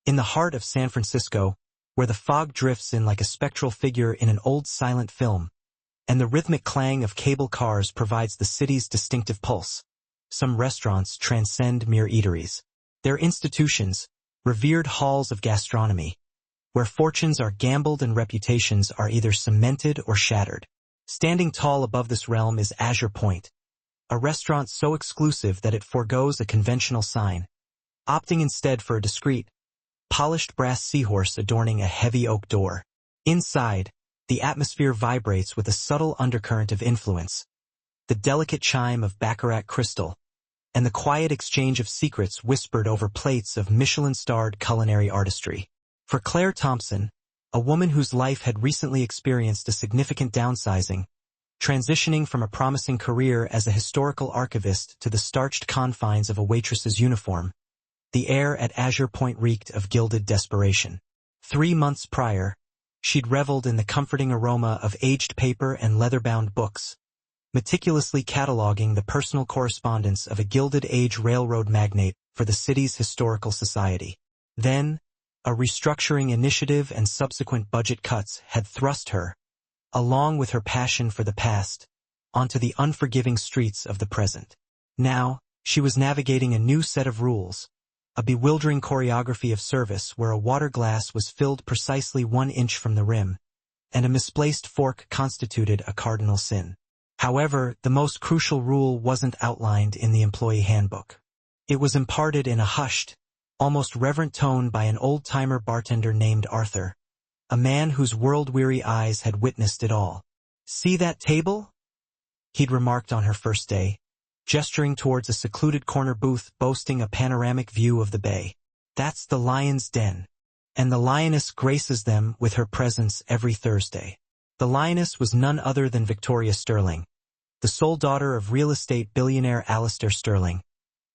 In the heart of San Francisco, where the fog drifts in like a spectral figure in an old silent film, and the rhythmic clang of cable cars provides the city's distinctive pulse, some restaurants transcend mere eateries. They're institutions, revered halls of gastronomy, where fortunes are gambled and reputations are either cemented or shattered. Standing tall above this realm is Azure Point, a restaurant so exclusive that it forgoes a conventional sign, opting instead for a discreet, polished brass seahorse adorning a heavy oak door. Inside, the atmosphere vibrates with a subtle undercurrent of influence, the delicate chime of baccarat crystal, and the quiet exchange of secrets whispered over plates of Michelin-starred culinary artistry. For Claire Thompson, a woman whose life had recently experienced a significant downsizing, transitioning from a promising career as a historical archivist to the starched confines of a waitress's uniform, the air at Azure Point reeked of gilded desperation. 3 months prior, she'd reveled in the comforting aroma of aged paper and leather-bound books, meticulously cataloging the personal correspondence of a Gilded Age railroad magnate for the city's historical society. Then, a restructuring initiative and subsequent budget cuts had thrust her, along with her passion for the past, onto the unforgiving streets of the present. Now, she was navigating a new set of rules, a bewildering choreography of service where a water glass was filled precisely 1 inch from the rim, and a misplaced fork constituted a cardinal sin. However, the most crucial rule wasn't outlined in the employee handbook. It was imparted in a hushed, almost reverent tone by an old-timer bartender named Arthur, a man whose world-weary eyes had witnessed it all. "See that table?" he'd remarked on her first day, gesturing towards a secluded corner booth boasting a panoramic view of the bay. "That's the Lion's Den, and the lioness graces them with her presence every Thursday." The lioness was none other than Victoria Sterling, the sole daughter of real estate billionaire Alistair Sterling,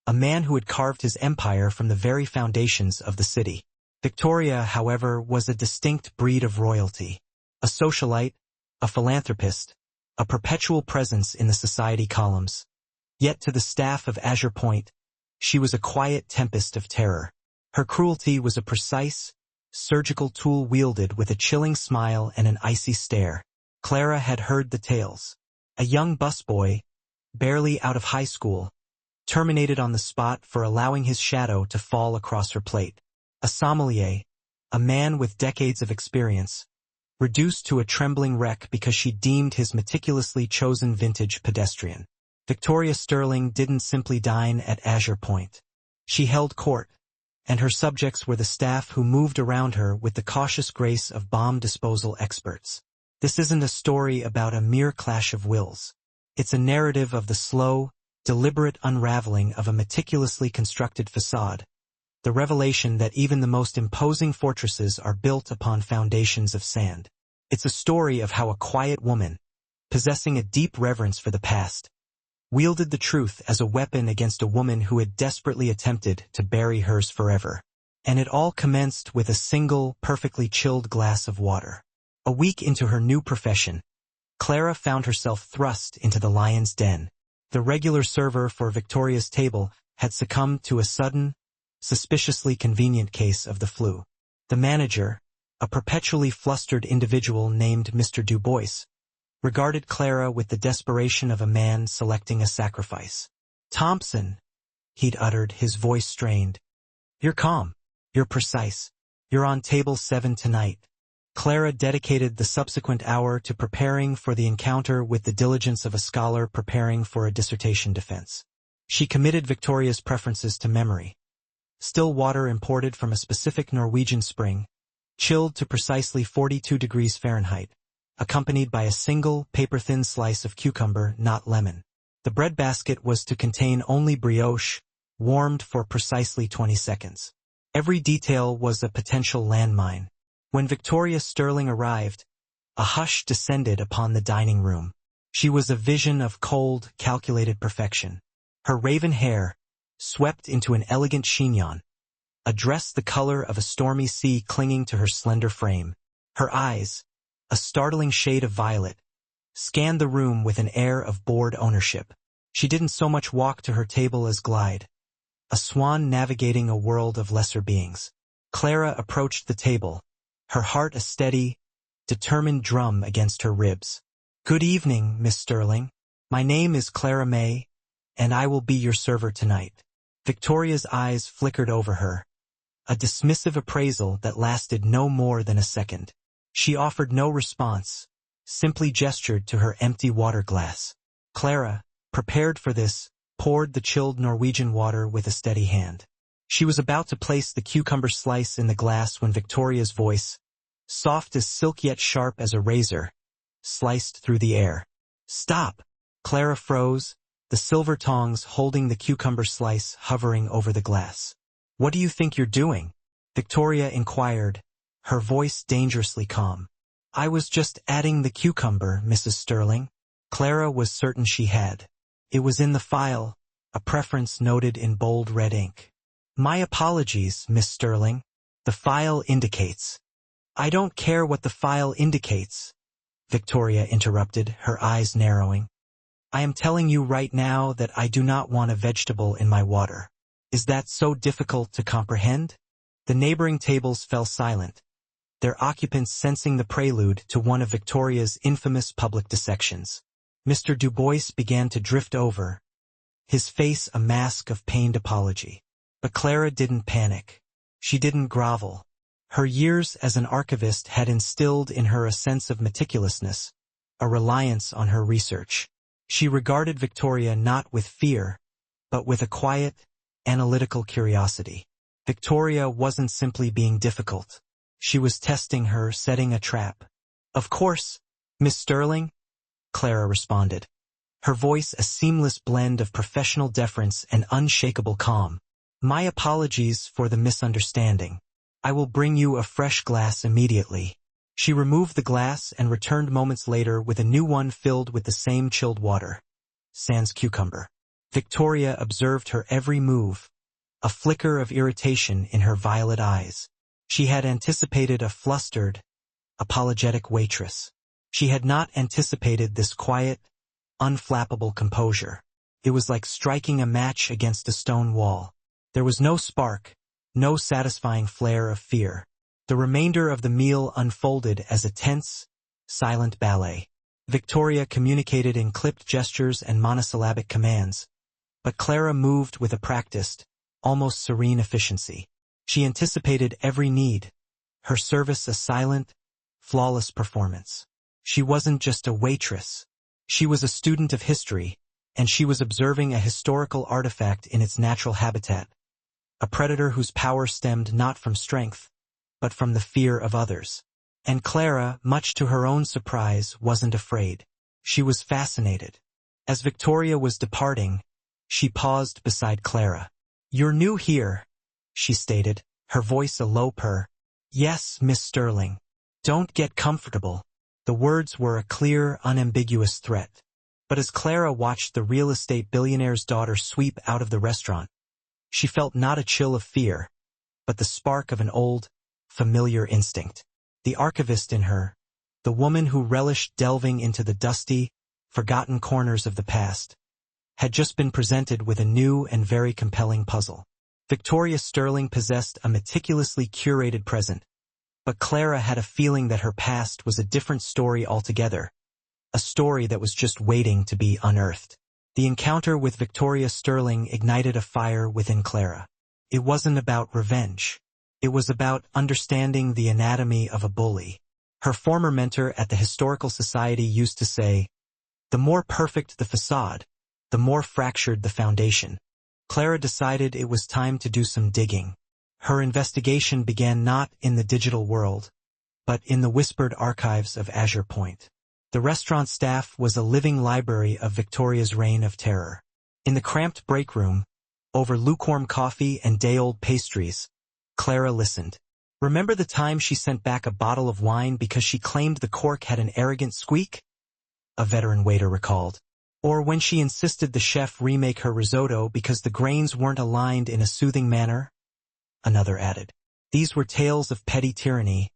a man who had carved his empire from the very foundations of the city. Victoria, however, was a distinct breed of royalty, a socialite, a philanthropist, a perpetual presence in the society columns. Yet to the staff of Azure Point, she was a quiet tempest of terror. Her cruelty was a precise, surgical tool wielded with a chilling smile and an icy stare. Clara had heard the tales. A young busboy, barely out of high school, terminated on the spot for allowing his shadow to fall across her plate. A sommelier, a man with decades of experience, reduced to a trembling wreck because she deemed his meticulously chosen vintage pedestrian. Victoria Sterling didn't simply dine at Azure Point. She held court, and her subjects were the staff who moved around her with the cautious grace of bomb disposal experts. This isn't a story about a mere clash of wills. It's a narrative of the slow, deliberate unraveling of a meticulously constructed facade, the revelation that even the most imposing fortresses are built upon foundations of sand. It's a story of how a quiet woman, possessing a deep reverence for the past, wielded the truth as a weapon against a woman who had desperately attempted to bury hers forever. And it all commenced with a single, perfectly chilled glass of water. A week into her new profession, Clara found herself thrust into the Lion's Den. The regular server for Victoria's table had succumbed to a sudden, suspiciously convenient case of the flu. The manager, a perpetually flustered individual named Mr. Du Bois, regarded Clara with the desperation of a man selecting a sacrifice. "Thompson," he'd uttered, his voice strained. "You're calm. You're precise. You're on table 7 tonight." Clara dedicated the subsequent hour to preparing for the encounter with the diligence of a scholar preparing for a dissertation defense. She committed Victoria's preferences to memory. Still water imported from a specific Norwegian spring, chilled to precisely 42 degrees Fahrenheit, accompanied by a single, paper-thin slice of cucumber, not lemon. The breadbasket was to contain only brioche, warmed for precisely 20 seconds. Every detail was a potential landmine. When Victoria Sterling arrived, a hush descended upon the dining room. She was a vision of cold, calculated perfection. Her raven hair, swept into an elegant chignon, a dress the color of a stormy sea clinging to her slender frame. Her eyes, a startling shade of violet, scanned the room with an air of bored ownership. She didn't so much walk to her table as glide, a swan navigating a world of lesser beings. Clara approached the table, her heart a steady, determined drum against her ribs. "Good evening, Miss Sterling. My name is Clara May, and I will be your server tonight." Victoria's eyes flickered over her, a dismissive appraisal that lasted no more than a second. She offered no response, simply gestured to her empty water glass. Clara, prepared for this, poured the chilled Norwegian water with a steady hand. She was about to place the cucumber slice in the glass when Victoria's voice, soft as silk yet sharp as a razor, sliced through the air. "Stop!" Clara froze, the silver tongs holding the cucumber slice hovering over the glass. "What do you think you're doing?" Victoria inquired, her voice dangerously calm. "I was just adding the cucumber, Mrs. Sterling." Clara was certain she had. It was in the file, a preference noted in bold red ink. "My apologies, Miss Sterling. The file indicates." "I don't care what the file indicates," Victoria interrupted, her eyes narrowing. "I am telling you right now that I do not want a vegetable in my water. Is that so difficult to comprehend?" The neighboring tables fell silent, their occupants sensing the prelude to one of Victoria's infamous public dissections. Mr. Du Bois began to drift over, his face a mask of pained apology. But Clara didn't panic. She didn't grovel. Her years as an archivist had instilled in her a sense of meticulousness, a reliance on her research. She regarded Victoria not with fear, but with a quiet, analytical curiosity. Victoria wasn't simply being difficult. She was testing her, setting a trap. "Of course, Miss Sterling," Clara responded, her voice a seamless blend of professional deference and unshakable calm. "My apologies for the misunderstanding. I will bring you a fresh glass immediately." She removed the glass and returned moments later with a new one filled with the same chilled water, sans cucumber. Victoria observed her every move, a flicker of irritation in her violet eyes. She had anticipated a flustered, apologetic waitress. She had not anticipated this quiet, unflappable composure. It was like striking a match against a stone wall. There was no spark, no satisfying flare of fear. The remainder of the meal unfolded as a tense, silent ballet. Victoria communicated in clipped gestures and monosyllabic commands, but Clara moved with a practiced, almost serene efficiency. She anticipated every need, her service a silent, flawless performance. She wasn't just a waitress. She was a student of history, and she was observing a historical artifact in its natural habitat, a predator whose power stemmed not from strength, but from the fear of others. And Clara, much to her own surprise, wasn't afraid. She was fascinated. As Victoria was departing, she paused beside Clara. "You're new here," she stated, her voice a low purr. "Yes, Miss Sterling. Don't get comfortable." The words were a clear, unambiguous threat. But as Clara watched the real estate billionaire's daughter sweep out of the restaurant, she felt not a chill of fear, but the spark of an old, familiar instinct. The archivist in her, the woman who relished delving into the dusty, forgotten corners of the past, had just been presented with a new and very compelling puzzle. Victoria Sterling possessed a meticulously curated present, but Clara had a feeling that her past was a different story altogether, a story that was just waiting to be unearthed. The encounter with Victoria Sterling ignited a fire within Clara. It wasn't about revenge. It was about understanding the anatomy of a bully. Her former mentor at the Historical Society used to say, "The more perfect the facade, the more fractured the foundation." Clara decided it was time to do some digging. Her investigation began not in the digital world, but in the whispered archives of Azure Point. The restaurant staff was a living library of Victoria's reign of terror. In the cramped break room, over lukewarm coffee and day-old pastries, Clara listened. "Remember the time she sent back a bottle of wine because she claimed the cork had an arrogant squeak?" a veteran waiter recalled. "Or when she insisted the chef remake her risotto because the grains weren't aligned in a soothing manner?" another added. These were tales of petty tyranny,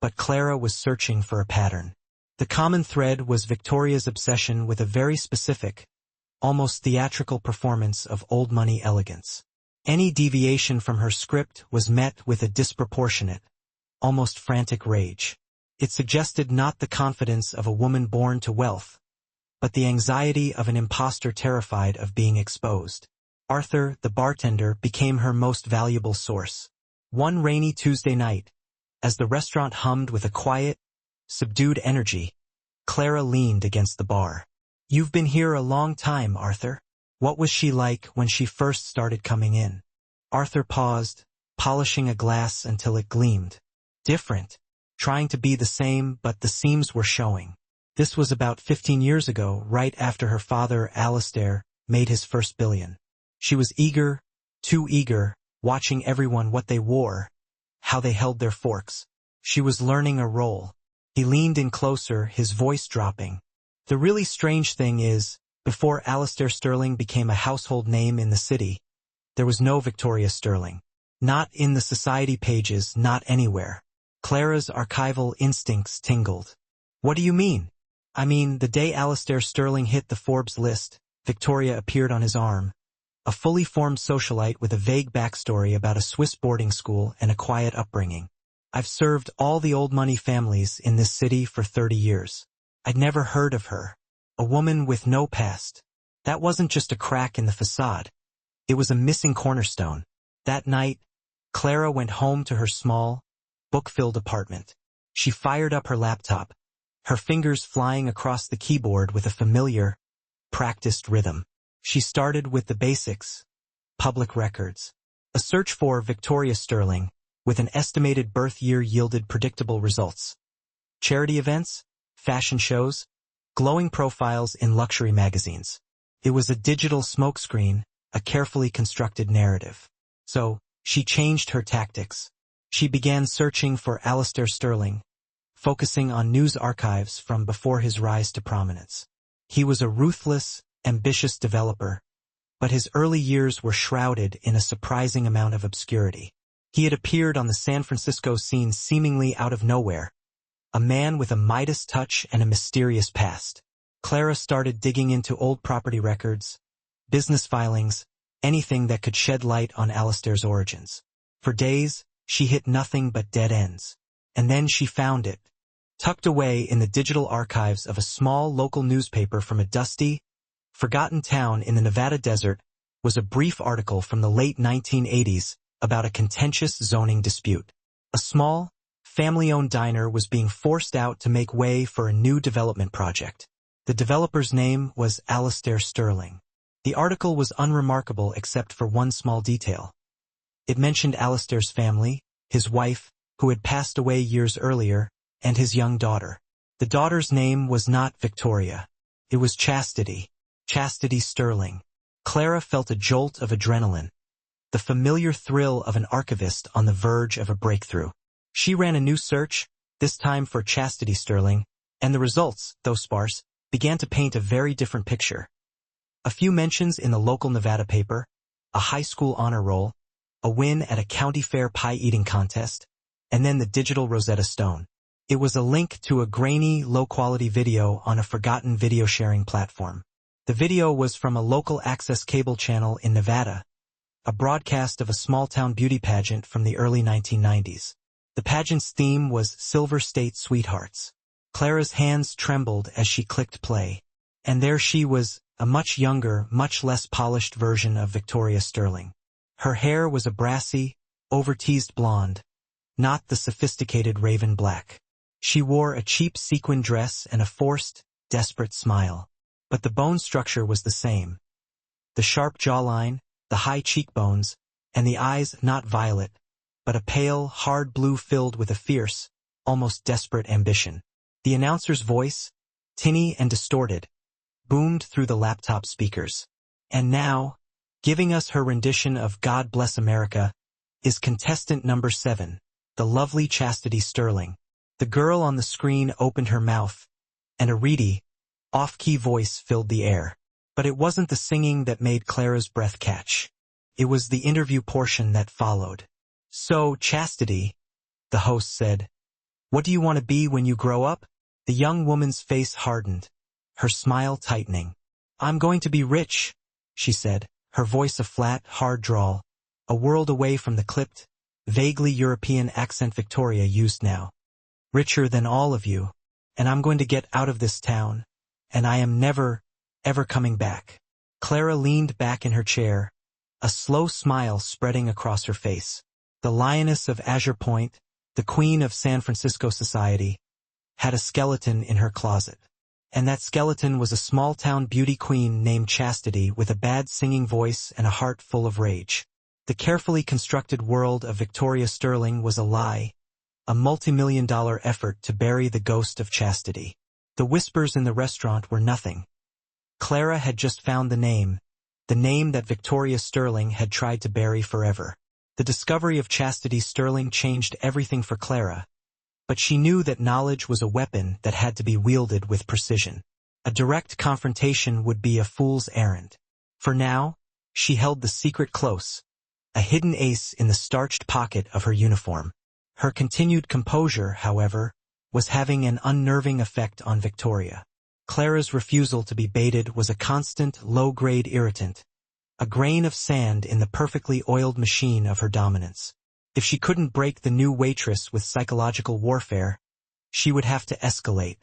but Clara was searching for a pattern. The common thread was Victoria's obsession with a very specific, almost theatrical performance of old money elegance. Any deviation from her script was met with a disproportionate, almost frantic rage. It suggested not the confidence of a woman born to wealth, but the anxiety of an imposter terrified of being exposed. Arthur, the bartender, became her most valuable source. One rainy Tuesday night, as the restaurant hummed with a quiet, subdued energy, Clara leaned against the bar. "You've been here a long time, Arthur. What was she like when she first started coming in?" Arthur paused, polishing a glass until it gleamed. Different, trying to be the same, but the seams were showing. This was about 15 years ago, right after her father, Alistair, made his first billion. She was eager, too eager, watching everyone what they wore, how they held their forks. She was learning a role. He leaned in closer, his voice dropping. "The really strange thing is, before Alistair Sterling became a household name in the city, there was no Victoria Sterling. Not in the society pages, not anywhere." Clara's archival instincts tingled. "What do you mean?" "I mean, the day Alistair Sterling hit the Forbes list, Victoria appeared on his arm. A fully formed socialite with a vague backstory about a Swiss boarding school and a quiet upbringing. I've served all the old money families in this city for 30 years. I'd never heard of her. A woman with no past. That wasn't just a crack in the facade. It was a missing cornerstone." That night, Clara went home to her small, book-filled apartment. She fired up her laptop, her fingers flying across the keyboard with a familiar, practiced rhythm. She started with the basics, public records. A search for Victoria Sterling, with an estimated birth year yielded predictable results. Charity events, fashion shows, glowing profiles in luxury magazines. It was a digital smokescreen, a carefully constructed narrative. So, she changed her tactics. She began searching for Alistair Sterling, focusing on news archives from before his rise to prominence. He was a ruthless, ambitious developer, but his early years were shrouded in a surprising amount of obscurity. He had appeared on the San Francisco scene seemingly out of nowhere, a man with a Midas touch and a mysterious past. Clara started digging into old property records, business filings, anything that could shed light on Alistair's origins. For days, she hit nothing but dead ends. And then she found it. Tucked away in the digital archives of a small local newspaper from a dusty, forgotten town in the Nevada desert was a brief article from the late 1980s about a contentious zoning dispute. A small, family-owned diner was being forced out to make way for a new development project. The developer's name was Alistair Sterling. The article was unremarkable except for one small detail. It mentioned Alistair's family, his wife, who had passed away years earlier, and his young daughter. The daughter's name was not Victoria. It was Chastity. Chastity Sterling. Clara felt a jolt of adrenaline, the familiar thrill of an archivist on the verge of a breakthrough. She ran a new search, this time for Chastity Sterling, and the results, though sparse, began to paint a very different picture. A few mentions in the local Nevada paper, a high school honor roll, a win at a county fair pie-eating contest, and then the digital Rosetta Stone. It was a link to a grainy, low-quality video on a forgotten video-sharing platform. The video was from a local access cable channel in Nevada, a broadcast of a small-town beauty pageant from the early 1990s. The pageant's theme was Silver State Sweethearts. Clara's hands trembled as she clicked play. And there she was, a much younger, much less polished version of Victoria Sterling. Her hair was a brassy, over-teased blonde, not the sophisticated raven black. She wore a cheap sequin dress and a forced, desperate smile. But the bone structure was the same. The sharp jawline, the high cheekbones, and the eyes not violet, but a pale, hard blue filled with a fierce, almost desperate ambition. The announcer's voice, tinny and distorted, boomed through the laptop speakers. And now, giving us her rendition of God Bless America, is contestant number 7, the lovely Chastity Sterling. The girl on the screen opened her mouth, and a reedy, off-key voice filled the air. But it wasn't the singing that made Clara's breath catch. It was the interview portion that followed. "So, Chastity," the host said, "what do you want to be when you grow up?" The young woman's face hardened, her smile tightening. "I'm going to be rich," she said, her voice a flat, hard drawl. a world away from the clipped, vaguely European accent Victoria used now. Richer than all of you, and I'm going to get out of this town, and I am never, ever coming back. Clara leaned back in her chair, a slow smile spreading across her face. The Lioness of Azure Point, the Queen of San Francisco society, had a skeleton in her closet. And that skeleton was a small-town beauty queen named Chastity with a bad singing voice and a heart full of rage. The carefully constructed world of Victoria Sterling was a lie, a multi-million-dollar effort to bury the ghost of Chastity. The whispers in the restaurant were nothing. Clara had just found the name that Victoria Sterling had tried to bury forever. The discovery of Chastity Sterling changed everything for Clara, but she knew that knowledge was a weapon that had to be wielded with precision. A direct confrontation would be a fool's errand. For now, she held the secret close, a hidden ace in the starched pocket of her uniform. Her continued composure, however, was having an unnerving effect on Victoria. Clara's refusal to be baited was a constant, low-grade irritant, a grain of sand in the perfectly oiled machine of her dominance. If she couldn't break the new waitress with psychological warfare, she would have to escalate.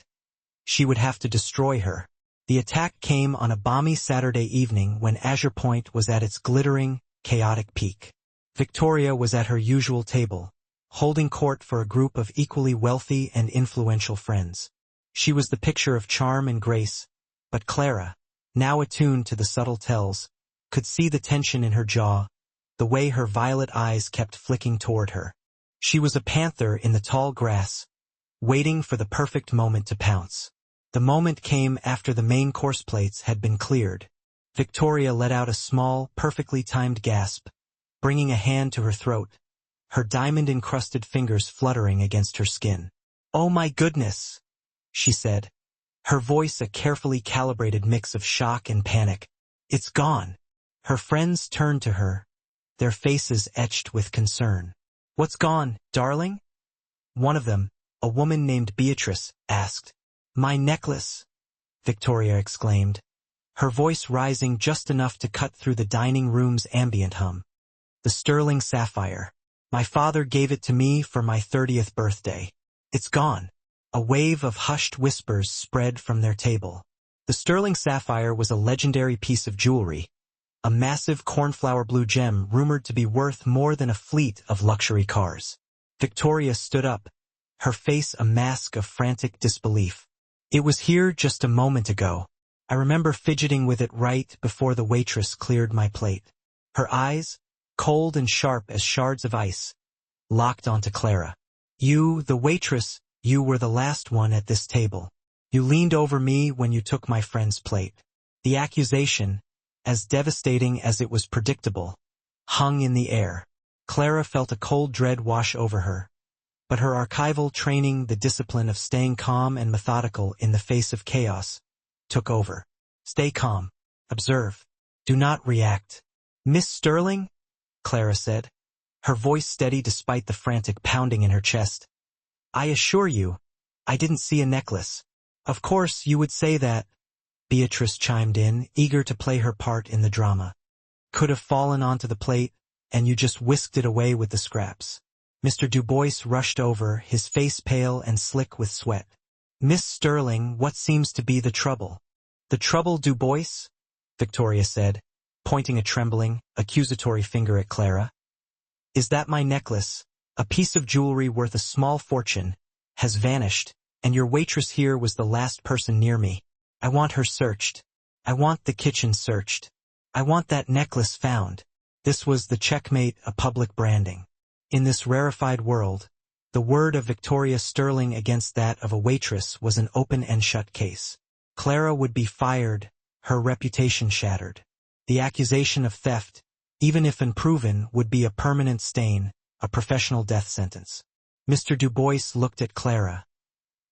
She would have to destroy her. The attack came on a balmy Saturday evening when Azure Point was at its glittering, chaotic peak. Victoria was at her usual table, holding court for a group of equally wealthy and influential friends. She was the picture of charm and grace, but Clara, now attuned to the subtle tells, could see the tension in her jaw, the way her violet eyes kept flicking toward her. She was a panther in the tall grass, waiting for the perfect moment to pounce. The moment came after the main course plates had been cleared. Victoria let out a small, perfectly timed gasp, bringing a hand to her throat, her diamond-encrusted fingers fluttering against her skin. "Oh my goodness," she said, her voice a carefully calibrated mix of shock and panic. "It's gone." Her friends turned to her, their faces etched with concern. "What's gone, darling?" One of them, a woman named Beatrice, asked. "My necklace," Victoria exclaimed, her voice rising just enough to cut through the dining room's ambient hum. "The sterling sapphire. My father gave it to me for my 30th birthday. It's gone." A wave of hushed whispers spread from their table. The sterling sapphire was a legendary piece of jewelry, a massive cornflower blue gem rumored to be worth more than a fleet of luxury cars. Victoria stood up, her face a mask of frantic disbelief. "It was here just a moment ago. I remember fidgeting with it right before the waitress cleared my plate." Her eyes, cold and sharp as shards of ice, locked onto Clara. "You, the waitress, you were the last one at this table. You leaned over me when you took my friend's plate." The accusation, as devastating as it was predictable, hung in the air. Clara felt a cold dread wash over her, but her archival training, the discipline of staying calm and methodical in the face of chaos, took over. "Stay calm. Observe. Do not react." "Miss Sterling?" Clara said, her voice steady despite the frantic pounding in her chest. "I assure you, I didn't see a necklace." "Of course you would say that," Beatrice chimed in, eager to play her part in the drama. "Could have fallen onto the plate, and you just whisked it away with the scraps." Mr. Dubois rushed over, his face pale and slick with sweat. "Miss Sterling, what seems to be the trouble?" "The trouble, Dubois?" Victoria said, pointing a trembling, accusatory finger at Clara. "Is that my necklace, a piece of jewelry worth a small fortune, has vanished, and your waitress here was the last person near me. I want her searched. I want the kitchen searched. I want that necklace found." This was the checkmate, a public branding. In this rarefied world, the word of Victoria Sterling against that of a waitress was an open and shut case. Clara would be fired, her reputation shattered. The accusation of theft, even if unproven, would be a permanent stain, a professional death sentence. Mr. Dubois looked at Clara,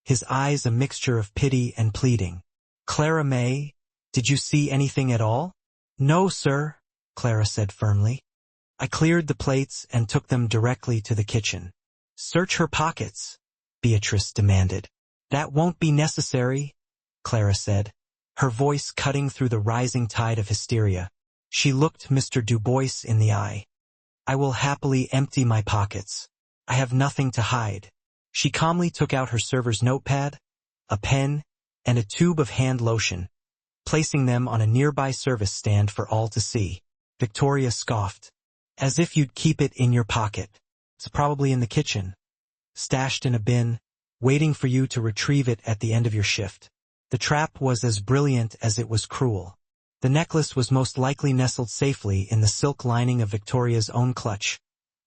his eyes a mixture of pity and pleading. "Clara May, did you see anything at all?" "No, sir," Clara said firmly. "I cleared the plates and took them directly to the kitchen." "Search her pockets," Beatrice demanded. "That won't be necessary," Clara said, her voice cutting through the rising tide of hysteria. She looked Mr. Dubois in the eye. I will happily empty my pockets. I have nothing to hide. She calmly took out her server's notepad, a pen, and a tube of hand lotion, placing them on a nearby service stand for all to see. Victoria scoffed. As if you'd keep it in your pocket. It's probably in the kitchen, stashed in a bin, waiting for you to retrieve it at the end of your shift. The trap was as brilliant as it was cruel. The necklace was most likely nestled safely in the silk lining of Victoria's own clutch,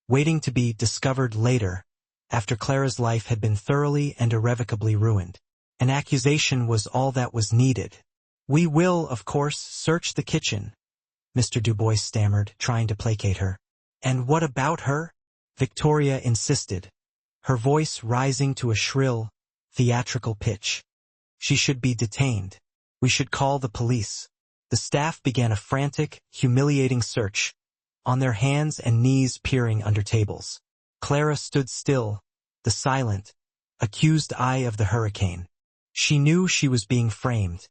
waiting to be discovered later, after Clara's life had been thoroughly and irrevocably ruined. An accusation was all that was needed. We will, of course, search the kitchen, Mr. Dubois stammered, trying to placate her. And what about her? Victoria insisted, her voice rising to a shrill, theatrical pitch. She should be detained. We should call the police. The staff began a frantic, humiliating search, on their hands and knees peering under tables. Clara stood still, the silent, accused eye of the hurricane. She knew she was being framed.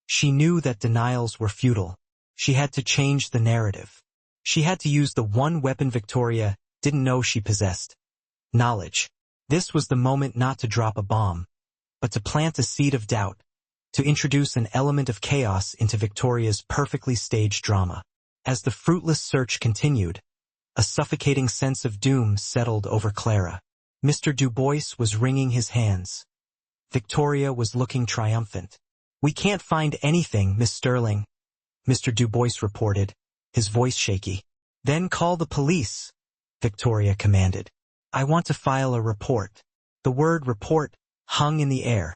She knew that denials were futile. She had to change the narrative. She had to use the one weapon Victoria didn't know she possessed. Knowledge. This was the moment not to drop a bomb, but to plant a seed of doubt, to introduce an element of chaos into Victoria's perfectly staged drama. As the fruitless search continued, a suffocating sense of doom settled over Clara. Mr. Dubois was wringing his hands. Victoria was looking triumphant. We can't find anything, Miss Sterling, Mr. Dubois reported, his voice shaky. Then call the police, Victoria commanded. I want to file a report. The word report hung in the air.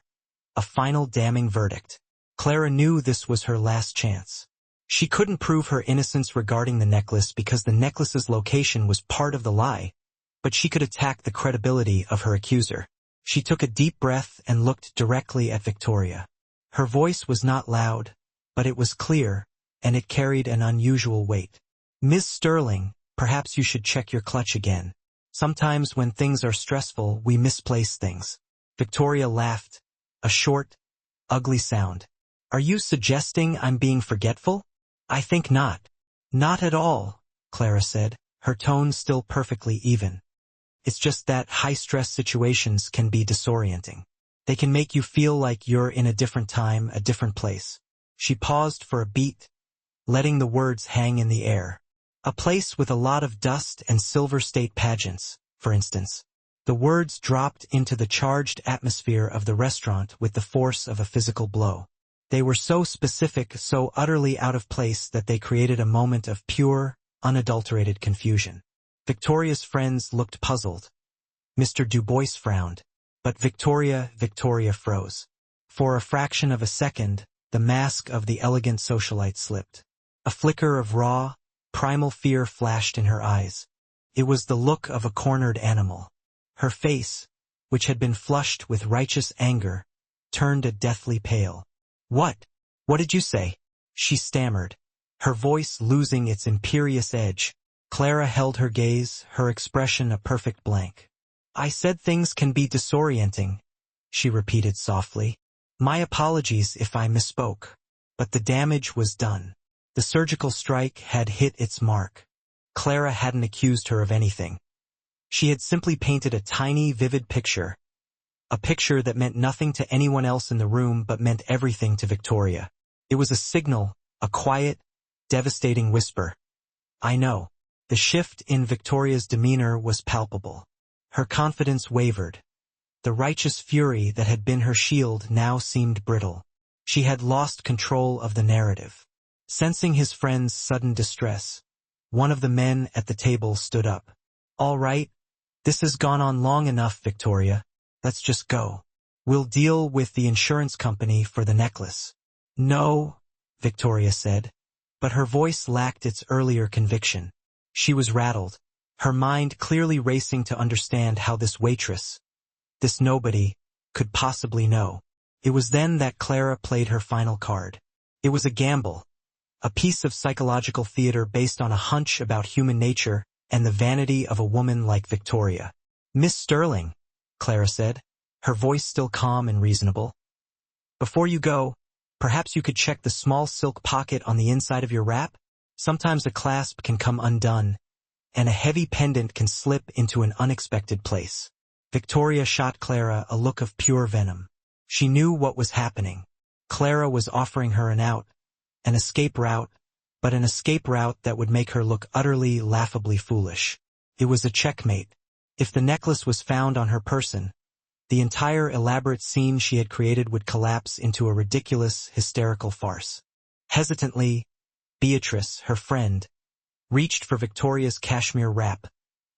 A final damning verdict. Clara knew this was her last chance. She couldn't prove her innocence regarding the necklace because the necklace's location was part of the lie, but she could attack the credibility of her accuser. She took a deep breath and looked directly at Victoria. Her voice was not loud, but it was clear, and it carried an unusual weight. Miss Sterling, perhaps you should check your clutch again. Sometimes when things are stressful, we misplace things. Victoria laughed, a short, ugly sound. Are you suggesting I'm being forgetful? I think not. Not at all, Clara said, her tone still perfectly even. It's just that high-stress situations can be disorienting. They can make you feel like you're in a different time, a different place. She paused for a beat, letting the words hang in the air. A place with a lot of dust and silver state pageants, for instance. The words dropped into the charged atmosphere of the restaurant with the force of a physical blow. They were so specific, so utterly out of place that they created a moment of pure, unadulterated confusion. Victoria's friends looked puzzled. Mr. Dubois frowned, but Victoria froze. For a fraction of a second, the mask of the elegant socialite slipped. A flicker of raw, primal fear flashed in her eyes. It was the look of a cornered animal. Her face, which had been flushed with righteous anger, turned a deathly pale. What? What did you say? She stammered, her voice losing its imperious edge. Clara held her gaze, her expression a perfect blank. I said things can be disorienting, she repeated softly. My apologies if I misspoke. But the damage was done. The surgical strike had hit its mark. Clara hadn't accused her of anything. She had simply painted a tiny, vivid picture. A picture that meant nothing to anyone else in the room but meant everything to Victoria. It was a signal, a quiet, devastating whisper. I know. The shift in Victoria's demeanor was palpable. Her confidence wavered. The righteous fury that had been her shield now seemed brittle. She had lost control of the narrative. Sensing his friend's sudden distress, one of the men at the table stood up. All right, this has gone on long enough, Victoria. Let's just go. We'll deal with the insurance company for the necklace. No, Victoria said, but her voice lacked its earlier conviction. She was rattled, her mind clearly racing to understand how this waitress, this nobody, could possibly know. It was then that Clara played her final card. It was a gamble, a piece of psychological theater based on a hunch about human nature and the vanity of a woman like Victoria. Miss Sterling, Clara said, her voice still calm and reasonable. Before you go, perhaps you could check the small silk pocket on the inside of your wrap? Sometimes a clasp can come undone, and a heavy pendant can slip into an unexpected place. Victoria shot Clara a look of pure venom. She knew what was happening. Clara was offering her an escape route, but an escape route that would make her look utterly, laughably foolish. It was a checkmate. If the necklace was found on her person, the entire elaborate scene she had created would collapse into a ridiculous, hysterical farce. Hesitantly, Beatrice, her friend, reached for Victoria's cashmere wrap,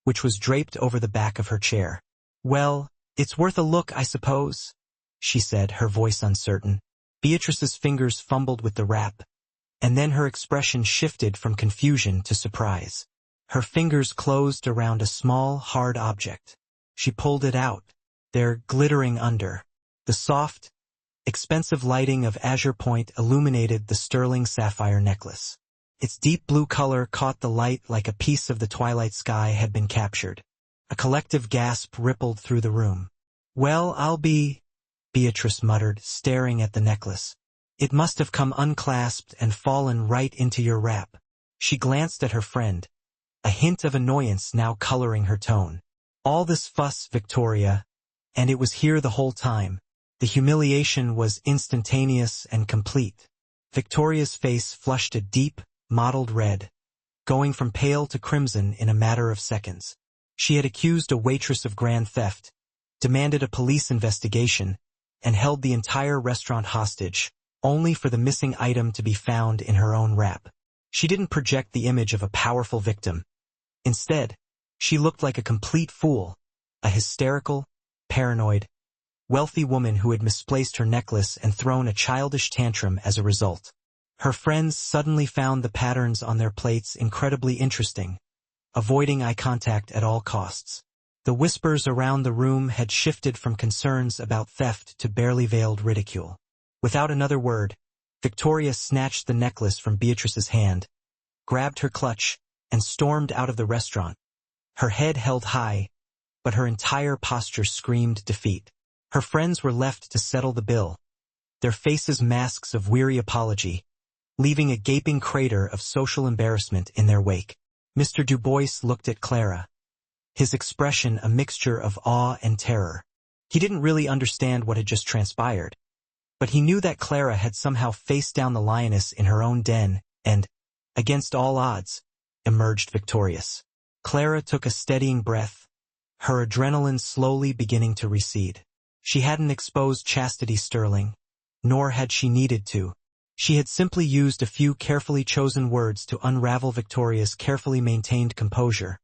which was draped over the back of her chair. "Well, it's worth a look, I suppose," she said, her voice uncertain. Beatrice's fingers fumbled with the wrap, and then her expression shifted from confusion to surprise. Her fingers closed around a small, hard object. She pulled it out, there glittering under. The soft, expensive lighting of azure point illuminated the sterling sapphire necklace. Its deep blue color caught the light like a piece of the twilight sky had been captured. A collective gasp rippled through the room. "Well, I'll be," Beatrice muttered, staring at the necklace. "It must have come unclasped and fallen right into your wrap." She glanced at her friend, a hint of annoyance now coloring her tone. "All this fuss, Victoria, and it was here the whole time." The humiliation was instantaneous and complete. Victoria's face flushed a deep, mottled red, going from pale to crimson in a matter of seconds. She had accused a waitress of grand theft, demanded a police investigation, and held the entire restaurant hostage, only for the missing item to be found in her own wrap. She didn't project the image of a powerful victim. Instead, she looked like a complete fool, a hysterical, paranoid, wealthy woman who had misplaced her necklace and thrown a childish tantrum as a result. Her friends suddenly found the patterns on their plates incredibly interesting, avoiding eye contact at all costs. The whispers around the room had shifted from concerns about theft to barely veiled ridicule. Without another word, Victoria snatched the necklace from Beatrice's hand, grabbed her clutch, and stormed out of the restaurant. Her head held high, but her entire posture screamed defeat. Her friends were left to settle the bill, their faces masks of weary apology, leaving a gaping crater of social embarrassment in their wake. Mr. Dubois looked at Clara, his expression a mixture of awe and terror. He didn't really understand what had just transpired, but he knew that Clara had somehow faced down the lioness in her own den and, against all odds, emerged victorious. Clara took a steadying breath, her adrenaline slowly beginning to recede. She hadn't exposed Chastity Sterling, nor had she needed to. She had simply used a few carefully chosen words to unravel Victoria's carefully maintained composure,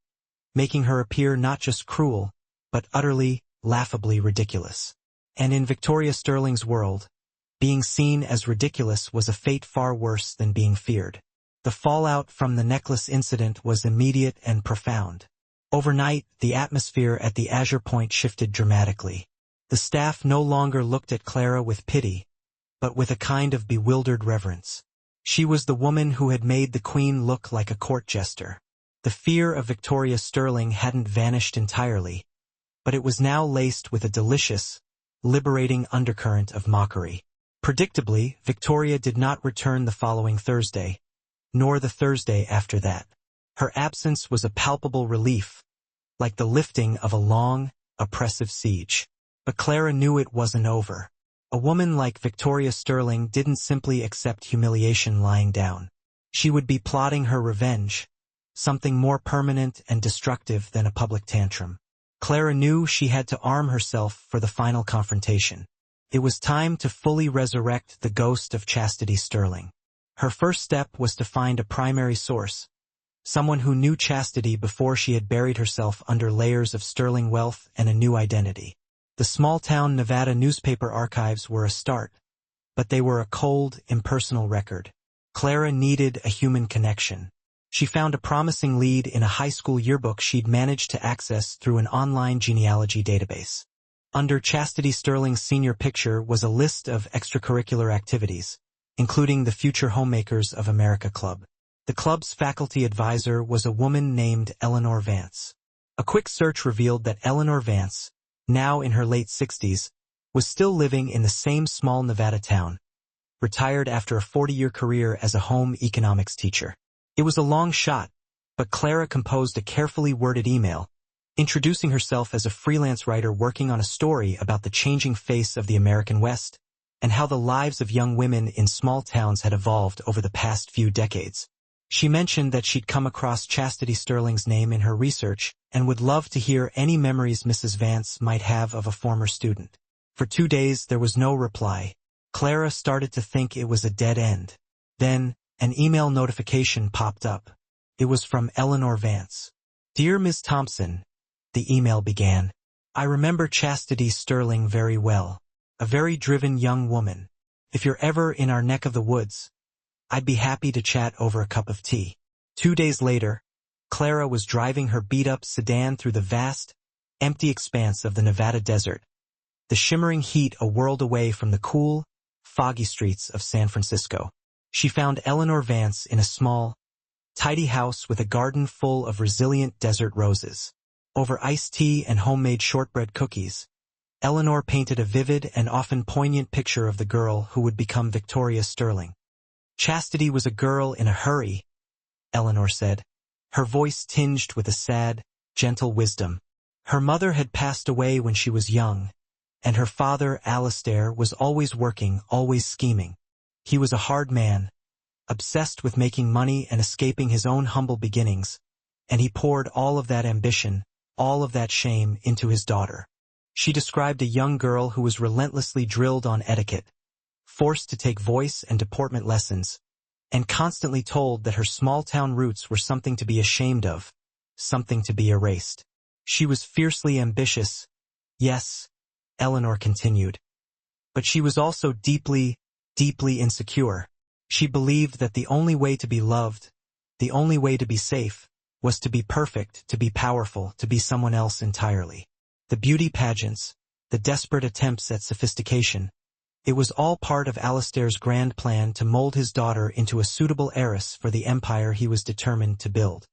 making her appear not just cruel, but utterly, laughably ridiculous. And in Victoria Sterling's world, being seen as ridiculous was a fate far worse than being feared. The fallout from the necklace incident was immediate and profound. Overnight, the atmosphere at the Azure Point shifted dramatically. The staff no longer looked at Clara with pity, but with a kind of bewildered reverence. She was the woman who had made the Queen look like a court jester. The fear of Victoria Sterling hadn't vanished entirely, but it was now laced with a delicious, liberating undercurrent of mockery. Predictably, Victoria did not return the following Thursday, nor the Thursday after that. Her absence was a palpable relief, like the lifting of a long, oppressive siege. But Clara knew it wasn't over. A woman like Victoria Sterling didn't simply accept humiliation lying down. She would be plotting her revenge, something more permanent and destructive than a public tantrum. Clara knew she had to arm herself for the final confrontation. It was time to fully resurrect the ghost of Chastity Sterling. Her first step was to find a primary source, someone who knew Chastity before she had buried herself under layers of sterling wealth and a new identity. The small-town Nevada newspaper archives were a start, but they were a cold, impersonal record. Clara needed a human connection. She found a promising lead in a high school yearbook she'd managed to access through an online genealogy database. Under Chastity Sterling's senior picture was a list of extracurricular activities, including the Future Homemakers of America Club. The club's faculty advisor was a woman named Eleanor Vance. A quick search revealed that Eleanor Vance, now in her late 60s, was still living in the same small Nevada town, retired after a 40-year career as a home economics teacher. It was a long shot, but Clara composed a carefully worded email, introducing herself as a freelance writer working on a story about the changing face of the American West, and how the lives of young women in small towns had evolved over the past few decades. She mentioned that she'd come across Chastity Sterling's name in her research and would love to hear any memories Mrs. Vance might have of a former student. For 2 days there was no reply. Clara started to think it was a dead end. Then, an email notification popped up. It was from Eleanor Vance. "Dear Ms. Thompson," the email began, "I remember Chastity Sterling very well. A very driven young woman. If you're ever in our neck of the woods, I'd be happy to chat over a cup of tea." 2 days later, Clara was driving her beat-up sedan through the vast, empty expanse of the Nevada desert, the shimmering heat a world away from the cool, foggy streets of San Francisco. She found Eleanor Vance in a small, tidy house with a garden full of resilient desert roses. Over iced tea and homemade shortbread cookies, Eleanor painted a vivid and often poignant picture of the girl who would become Victoria Sterling. "Chastity was a girl in a hurry," Eleanor said, her voice tinged with a sad, gentle wisdom. "Her mother had passed away when she was young, and her father, Alistair, was always working, always scheming. He was a hard man, obsessed with making money and escaping his own humble beginnings, and he poured all of that ambition, all of that shame into his daughter." She described a young girl who was relentlessly drilled on etiquette, forced to take voice and deportment lessons, and constantly told that her small-town roots were something to be ashamed of, something to be erased. She was fiercely ambitious, yes, Eleanor continued, but she was also deeply, deeply insecure. She believed that the only way to be loved, the only way to be safe, was to be perfect, to be powerful, to be someone else entirely. The beauty pageants, the desperate attempts at sophistication, it was all part of Alistair's grand plan to mold his daughter into a suitable heiress for the empire he was determined to build.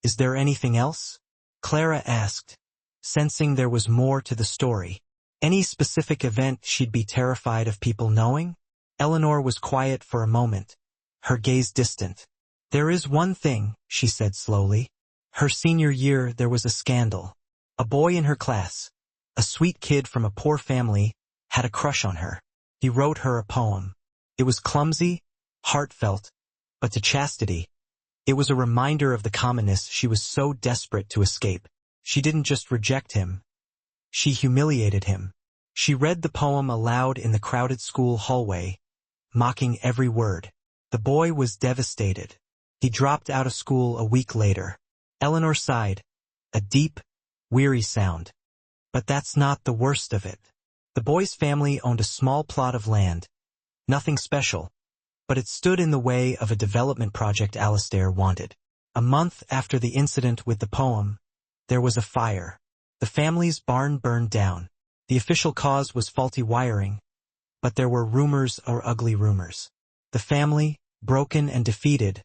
"Is there anything else?" Clara asked, sensing there was more to the story. Any specific event she'd be terrified of people knowing? Eleanor was quiet for a moment, her gaze distant. "There is one thing," she said slowly. "Her senior year there was a scandal. A boy in her class, a sweet kid from a poor family, had a crush on her. He wrote her a poem. It was clumsy, heartfelt, but to Chastity, it was a reminder of the commonness she was so desperate to escape. She didn't just reject him, she humiliated him. She read the poem aloud in the crowded school hallway, mocking every word. The boy was devastated. He dropped out of school a week later." Eleanor sighed, a deep, weary sound. "But that's not the worst of it. The boy's family owned a small plot of land, nothing special, but it stood in the way of a development project Alistair wanted. A month after the incident with the poem, there was a fire. The family's barn burned down. The official cause was faulty wiring, but there were rumors or ugly rumors. The family, broken and defeated,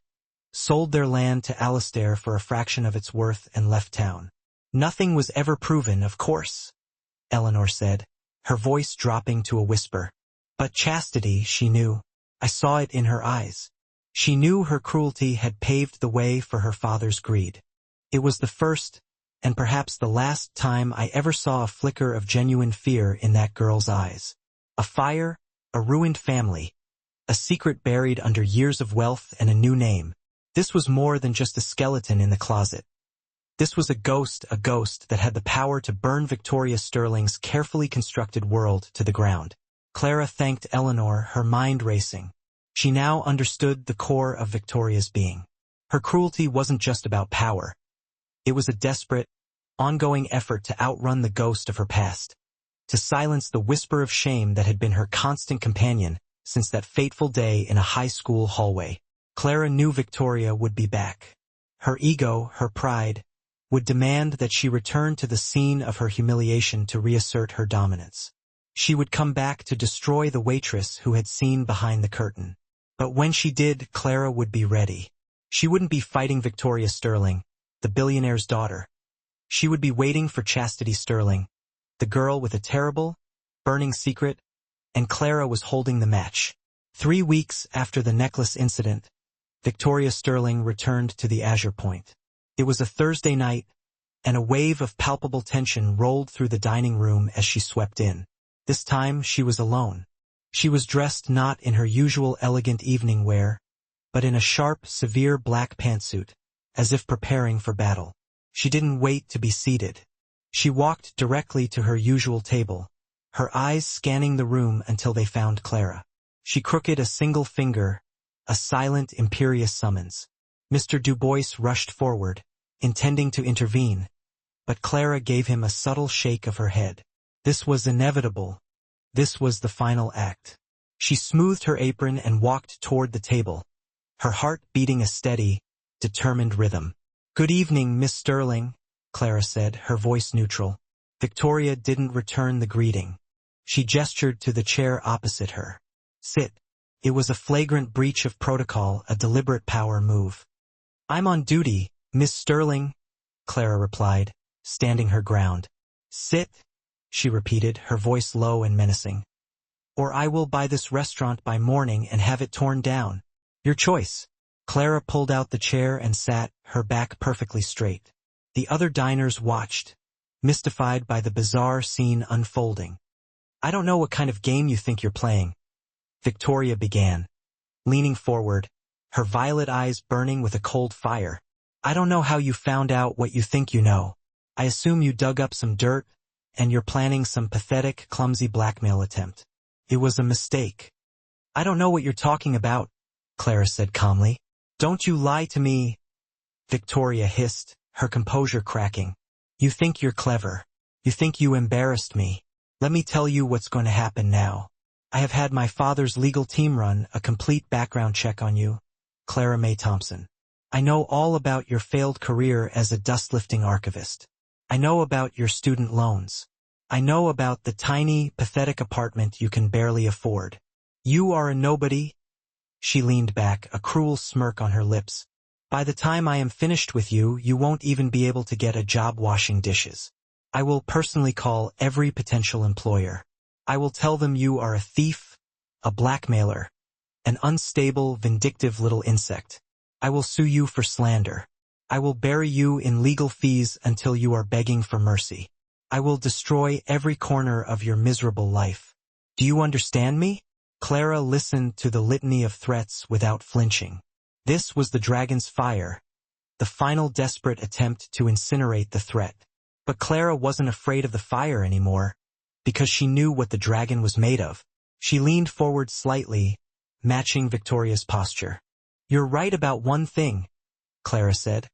sold their land to Alistair for a fraction of its worth and left town. Nothing was ever proven, of course," Eleanor said, her voice dropping to a whisper. "But Chastity, she knew. I saw it in her eyes. She knew her cruelty had paved the way for her father's greed. It was the first, and perhaps the last time I ever saw a flicker of genuine fear in that girl's eyes. A fire, a ruined family, a secret buried under years of wealth and a new name. This was more than just a skeleton in the closet. This was a ghost that had the power to burn Victoria Sterling's carefully constructed world to the ground." Clara thanked Eleanor, her mind racing. She now understood the core of Victoria's being. Her cruelty wasn't just about power. It was a desperate, ongoing effort to outrun the ghost of her past, to silence the whisper of shame that had been her constant companion since that fateful day in a high school hallway. Clara knew Victoria would be back. Her ego, her pride, would demand that she return to the scene of her humiliation to reassert her dominance. She would come back to destroy the waitress who had seen behind the curtain. But when she did, Clara would be ready. She wouldn't be fighting Victoria Sterling, the billionaire's daughter. She would be waiting for Chastity Sterling, the girl with a terrible, burning secret, and Clara was holding the match. 3 weeks after the necklace incident, Victoria Sterling returned to the Azure Point. It was a Thursday night, and a wave of palpable tension rolled through the dining room as she swept in. This time she was alone. She was dressed not in her usual elegant evening wear, but in a sharp, severe black pantsuit, as if preparing for battle. She didn't wait to be seated. She walked directly to her usual table, her eyes scanning the room until they found Clara. She crooked a single finger, a silent, imperious summons. Mr. Dubois rushed forward, intending to intervene, but Clara gave him a subtle shake of her head. This was inevitable. This was the final act. She smoothed her apron and walked toward the table, her heart beating a steady, determined rhythm. "Good evening, Miss Sterling," Clara said, her voice neutral. Victoria didn't return the greeting. She gestured to the chair opposite her. "Sit." It was a flagrant breach of protocol, a deliberate power move. "I'm on duty, Miss Sterling," Clara replied, standing her ground. "Sit," she repeated, her voice low and menacing. "Or I will buy this restaurant by morning and have it torn down. Your choice." Clara pulled out the chair and sat, her back perfectly straight. The other diners watched, mystified by the bizarre scene unfolding. "I don't know what kind of game you think you're playing," Victoria began, leaning forward, her violet eyes burning with a cold fire. "I don't know how you found out what you think you know. I assume you dug up some dirt, and you're planning some pathetic, clumsy blackmail attempt. It was a mistake." "I don't know what you're talking about," Clara said calmly. "Don't you lie to me," Victoria hissed, her composure cracking. "You think you're clever. You think you embarrassed me. Let me tell you what's going to happen now. I have had my father's legal team run a complete background check on you, Clara May Thompson. I know all about your failed career as a dust-lifting archivist. I know about your student loans. I know about the tiny, pathetic apartment you can barely afford. You are a nobody." She leaned back, a cruel smirk on her lips. "By the time I am finished with you, you won't even be able to get a job washing dishes. I will personally call every potential employer. I will tell them you are a thief, a blackmailer, an unstable, vindictive little insect. I will sue you for slander. I will bury you in legal fees until you are begging for mercy. I will destroy every corner of your miserable life. Do you understand me?" Clara listened to the litany of threats without flinching. This was the dragon's fire, the final desperate attempt to incinerate the threat. But Clara wasn't afraid of the fire anymore, because she knew what the dragon was made of. She leaned forward slightly, matching Victoria's posture. "You're right about one thing," Clara said,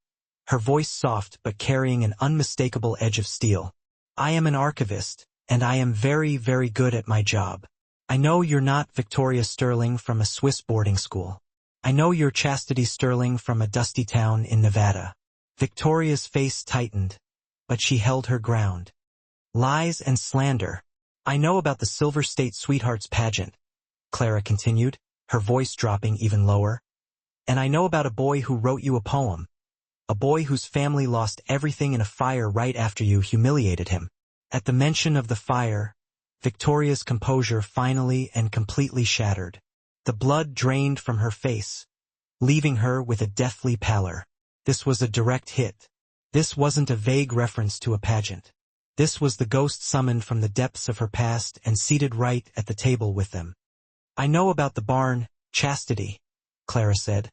her voice soft but carrying an unmistakable edge of steel. "I am an archivist, and I am very, very good at my job. I know you're not Victoria Sterling from a Swiss boarding school. I know you're Chastity Sterling from a dusty town in Nevada." Victoria's face tightened, but she held her ground. "Lies and slander. I know about the Silver State Sweethearts pageant," Clara continued, her voice dropping even lower. "And I know about a boy who wrote you a poem. A boy whose family lost everything in a fire right after you humiliated him." At the mention of the fire, Victoria's composure finally and completely shattered. The blood drained from her face, leaving her with a deathly pallor. This was a direct hit. This wasn't a vague reference to a pageant. This was the ghost summoned from the depths of her past and seated right at the table with them. "I know about the barn, Chastity," Clara said,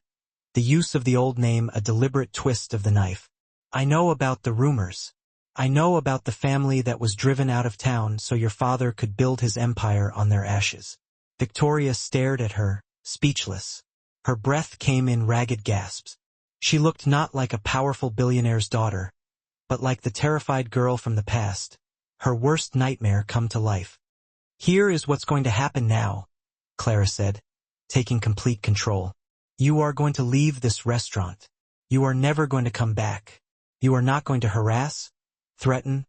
the use of the old name a deliberate twist of the knife. "I know about the rumors. I know about the family that was driven out of town so your father could build his empire on their ashes." Victoria stared at her, speechless. Her breath came in ragged gasps. She looked not like a powerful billionaire's daughter, but like the terrified girl from the past, her worst nightmare come to life. "Here is what's going to happen now," Clara said, taking complete control. "You are going to leave this restaurant. You are never going to come back. You are not going to harass, threaten,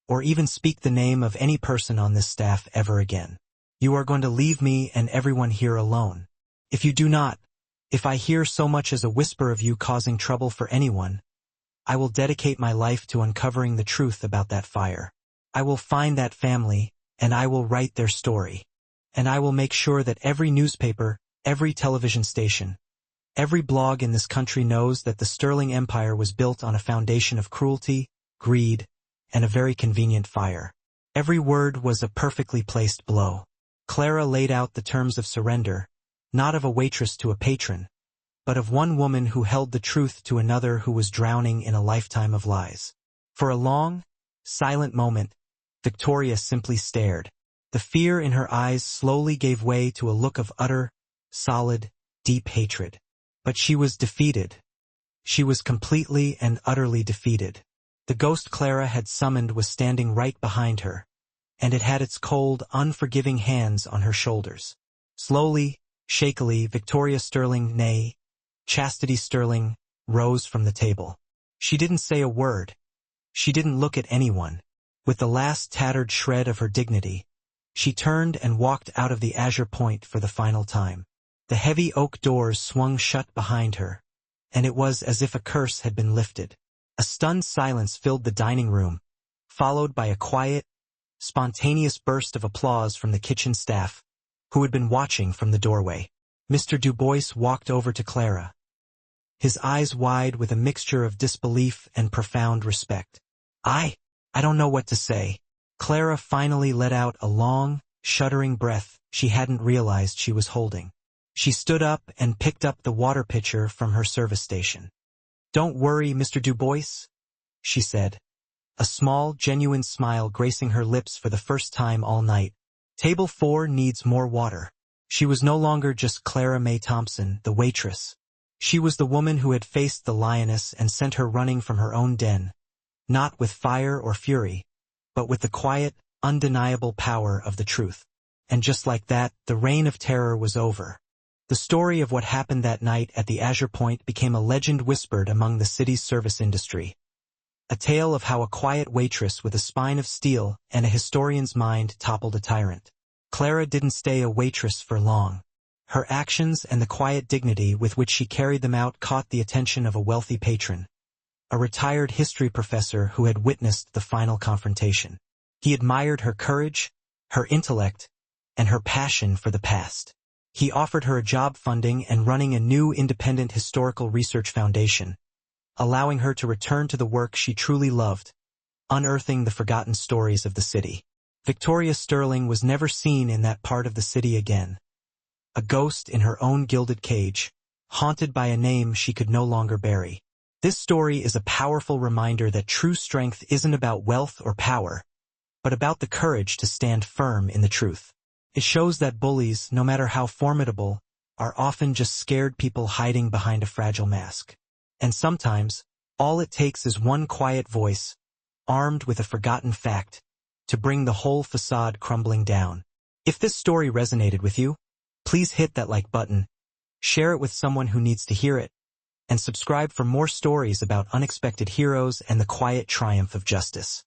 or even speak the name of any person on this staff ever again. You are going to leave me and everyone here alone. If you do not, if I hear so much as a whisper of you causing trouble for anyone, I will dedicate my life to uncovering the truth about that fire. I will find that family, and I will write their story. And I will make sure that every newspaper, every television station, Every blog in this country knows that the Sterling Empire was built on a foundation of cruelty, greed, and a very convenient fire. Every word was a perfectly placed blow. Clara laid out the terms of surrender, not of a waitress to a patron, but of one woman who held the truth to another who was drowning in a lifetime of lies. For a long, silent moment, Victoria simply stared. The fear in her eyes slowly gave way to a look of utter, solid, deep hatred. But she was defeated. She was completely and utterly defeated. The ghost Clara had summoned was standing right behind her, and it had its cold, unforgiving hands on her shoulders. Slowly, shakily, Victoria Sterling, nay, Chastity Sterling, rose from the table. She didn't say a word. She didn't look at anyone. With the last tattered shred of her dignity, she turned and walked out of the Azure Point for the final time. The heavy oak doors swung shut behind her, and it was as if a curse had been lifted. A stunned silence filled the dining room, followed by a quiet, spontaneous burst of applause from the kitchen staff, who had been watching from the doorway. Mr. Du Bois walked over to Clara, his eyes wide with a mixture of disbelief and profound respect. I don't know what to say. Clara finally let out a long, shuddering breath she hadn't realized she was holding. She stood up and picked up the water pitcher from her service station. "Don't worry, Mr. Du Bois," she said, a small, genuine smile gracing her lips for the first time all night. "Table 4 needs more water." She was no longer just Clara May Thompson, the waitress. She was the woman who had faced the lioness and sent her running from her own den, not with fire or fury, but with the quiet, undeniable power of the truth. And just like that, the reign of terror was over. The story of what happened that night at the Azure Point became a legend whispered among the city's service industry. A tale of how a quiet waitress with a spine of steel and a historian's mind toppled a tyrant. Clara didn't stay a waitress for long. Her actions and the quiet dignity with which she carried them out caught the attention of a wealthy patron, a retired history professor who had witnessed the final confrontation. He admired her courage, her intellect, and her passion for the past. He offered her a job funding and running a new independent historical research foundation, allowing her to return to the work she truly loved, unearthing the forgotten stories of the city. Victoria Sterling was never seen in that part of the city again. A ghost in her own gilded cage, haunted by a name she could no longer bury. This story is a powerful reminder that true strength isn't about wealth or power, but about the courage to stand firm in the truth. It shows that bullies, no matter how formidable, are often just scared people hiding behind a fragile mask. And sometimes, all it takes is one quiet voice, armed with a forgotten fact, to bring the whole facade crumbling down. If this story resonated with you, please hit that like button, share it with someone who needs to hear it, and subscribe for more stories about unexpected heroes and the quiet triumph of justice.